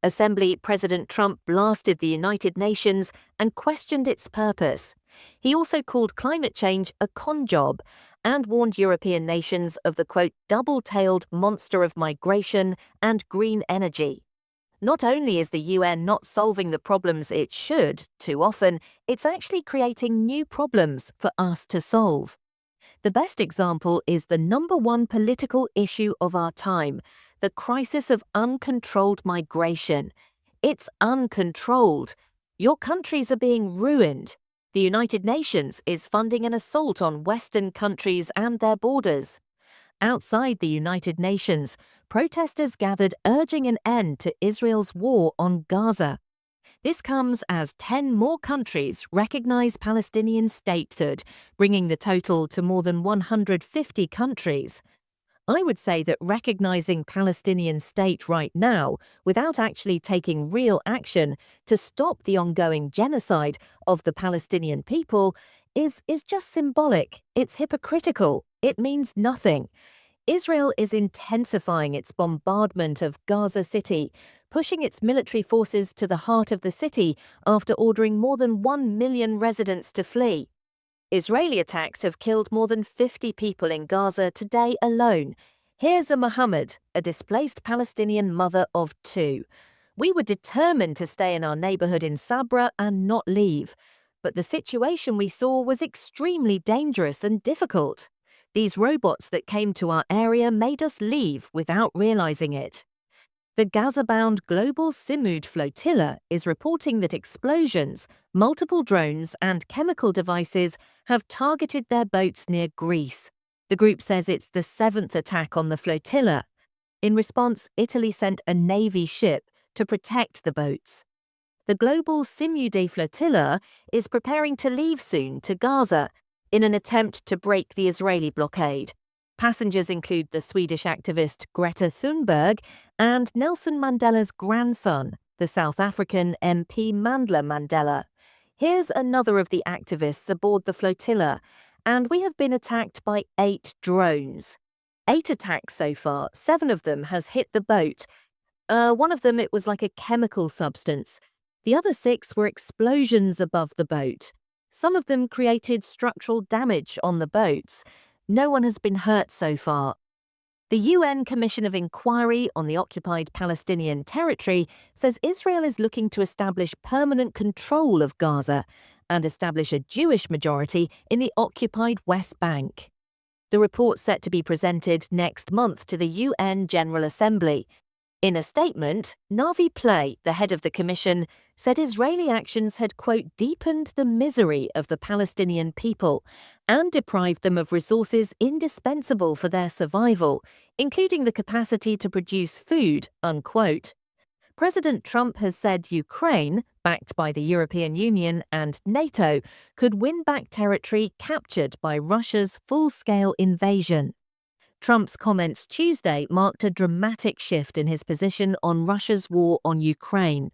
Assembly President Trump blasted the United Nations and questioned its purpose. He also called climate change a con job and warned European nations of the, quote, double-tailed monster of migration and green energy. Not only is the UN not solving the problems it should too often, it's actually creating new problems for us to solve. The best example is the #1 political issue of our time, the crisis of uncontrolled migration. It's uncontrolled. Your countries are being ruined. The United Nations is funding an assault on Western countries and their borders. Outside the United Nations, protesters gathered urging an end to Israel's war on Gaza. This comes as 10 more countries recognize Palestinian statehood, bringing the total to more than 150 countries. I would say that recognizing Palestinian state right now, without actually taking real action to stop the ongoing genocide of the Palestinian people, is just symbolic. It's hypocritical. It means nothing. Israel is intensifying its bombardment of Gaza City, pushing its military forces to the heart of the city after ordering more than 1 million residents to flee. Israeli attacks have killed more than 50 people in Gaza today alone. Here's a Mohammed, a displaced Palestinian mother of 2. We were determined to stay in our neighborhood in Sabra and not leave. But the situation we saw was extremely dangerous and difficult. These robots that came to our area made us leave without realizing it. The Gaza-bound Global Simud Flotilla is reporting that explosions, multiple drones, and chemical devices have targeted their boats near Greece. The group says it's the 7th attack on the flotilla. In response, Italy sent a Navy ship to protect the boats. The Global Simud Flotilla is preparing to leave soon to Gaza in an attempt to break the Israeli blockade. Passengers include the Swedish activist Greta Thunberg and Nelson Mandela's grandson, the South African MP Mandla Mandela. Here's another of the activists aboard the flotilla, and we have been attacked by 8 drones. 8 attacks so far, 7 of them has hit the boat. One of them, it was like a chemical substance. The other 6 were explosions above the boat. Some of them created structural damage on the boats. No one has been hurt so far. The UN Commission of Inquiry on the Occupied Palestinian Territory says Israel is looking to establish permanent control of Gaza and establish a Jewish majority in the occupied West Bank. The report's set to be presented next month to the UN General Assembly. In a statement, Navi Pillay, the head of the commission, said Israeli actions had, quote, deepened the misery of the Palestinian people and deprived them of resources indispensable for their survival, including the capacity to produce food, unquote. President Trump has said Ukraine, backed by the European Union and NATO, could win back territory captured by Russia's full-scale invasion. Trump's comments Tuesday marked a dramatic shift in his position on Russia's war on Ukraine.